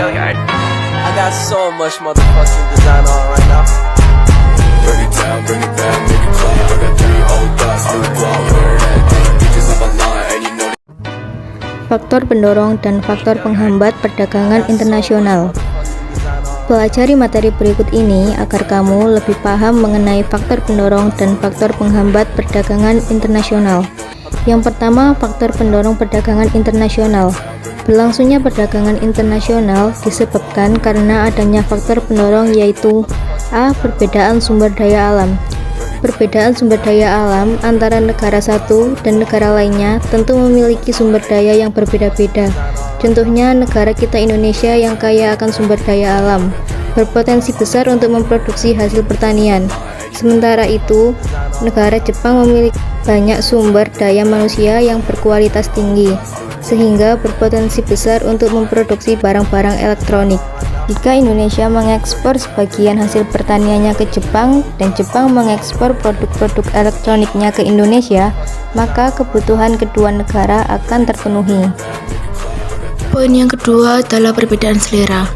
I got so much motherfucking design on right now. Bring it down, bring it back, make it clap. I got 3 old thoughts, new block, where that bitches up a line, and you know. Faktor pendorong dan faktor penghambat perdagangan internasional. Pelajari materi berikut ini agar kamu lebih paham mengenai faktor pendorong dan faktor penghambat perdagangan internasional. Yang pertama, faktor pendorong perdagangan internasional. Berlangsungnya perdagangan internasional disebabkan karena adanya faktor pendorong, yaitu A. Perbedaan sumber daya alam. Perbedaan sumber daya alam antara negara satu dan negara lainnya tentu memiliki sumber daya yang berbeda-beda. Contohnya, negara kita Indonesia yang kaya akan sumber daya alam, berpotensi besar untuk memproduksi hasil pertanian. Sementara itu, negara Jepang memiliki banyak sumber daya manusia yang berkualitas tinggi, sehingga berpotensi besar untuk memproduksi barang-barang elektronik. Jika Indonesia mengekspor sebagian hasil pertaniannya ke Jepang dan Jepang mengekspor produk-produk elektroniknya ke Indonesia, maka kebutuhan kedua negara akan terpenuhi. Poin yang kedua adalah perbedaan selera.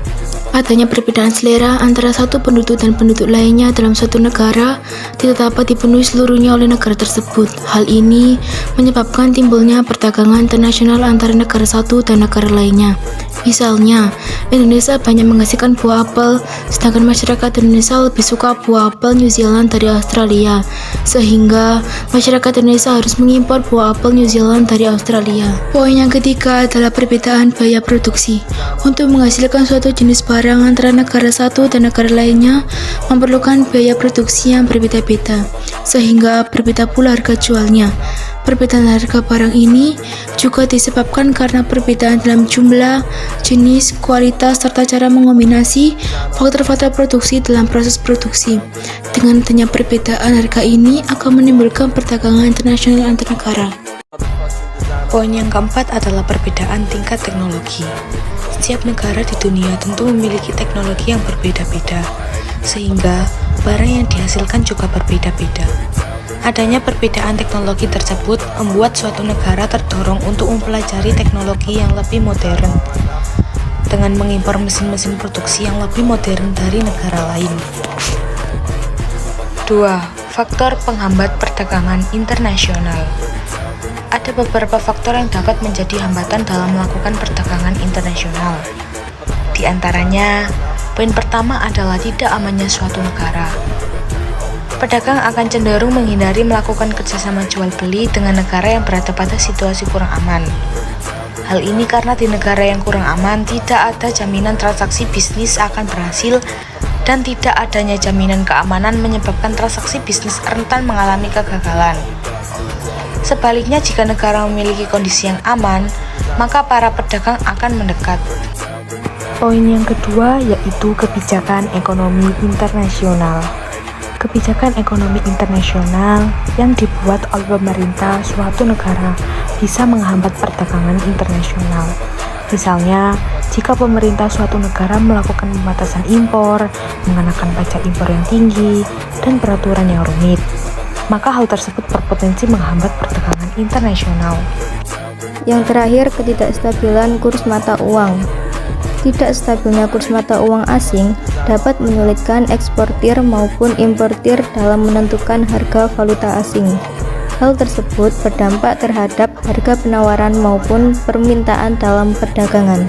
Adanya perbedaan selera antara satu penduduk dan penduduk lainnya dalam suatu negara tidak dapat dipenuhi seluruhnya oleh negara tersebut. Hal ini menyebabkan timbulnya perdagangan internasional antara negara satu dan negara lainnya. Misalnya, Indonesia banyak menghasilkan buah apel, sedangkan masyarakat Indonesia lebih suka buah apel New Zealand dari Australia, sehingga masyarakat Indonesia harus mengimpor buah apel New Zealand dari Australia. Poin yang ketiga adalah perbedaan biaya produksi. Untuk menghasilkan suatu jenis barang antara negara satu dan negara lainnya memerlukan biaya produksi yang berbeda-beda, sehingga berbeda pula harga jualnya. Perbedaan harga barang ini juga disebabkan karena perbedaan dalam jumlah, jenis, kualitas, serta cara mengombinasi faktor-faktor produksi dalam proses produksi. Dengan adanya perbedaan harga ini akan menimbulkan perdagangan internasional antar negara. Poin yang keempat adalah perbedaan tingkat teknologi. Setiap negara di dunia tentu memiliki teknologi yang berbeda-beda, sehingga barang yang dihasilkan juga berbeda-beda. Adanya perbedaan teknologi tersebut membuat suatu negara terdorong untuk mempelajari teknologi yang lebih modern dengan mengimpor mesin-mesin produksi yang lebih modern dari negara lain. 2. Faktor penghambat perdagangan internasional. Ada beberapa faktor yang dapat menjadi hambatan dalam melakukan perdagangan internasional. Di antaranya, poin pertama adalah tidak amannya suatu negara. Pedagang akan cenderung menghindari melakukan kerjasama jual beli dengan negara yang berada pada situasi kurang aman. Hal ini karena di negara yang kurang aman tidak ada jaminan transaksi bisnis akan berhasil, dan tidak adanya jaminan keamanan menyebabkan transaksi bisnis rentan mengalami kegagalan. Sebaliknya, jika negara memiliki kondisi yang aman, maka para pedagang akan mendekat. Poin yang kedua yaitu kebijakan ekonomi internasional. Kebijakan ekonomi internasional yang dibuat oleh pemerintah suatu negara bisa menghambat perdagangan internasional. Misalnya, jika pemerintah suatu negara melakukan pembatasan impor, mengenakan pajak impor yang tinggi, dan peraturan yang rumit, maka hal tersebut berpotensi menghambat perdagangan internasional. Yang terakhir, ketidakstabilan kurs mata uang. Tidak stabilnya kurs mata uang asing dapat menyulitkan eksportir maupun importir dalam menentukan harga valuta asing. Hal tersebut berdampak terhadap harga penawaran maupun permintaan dalam perdagangan.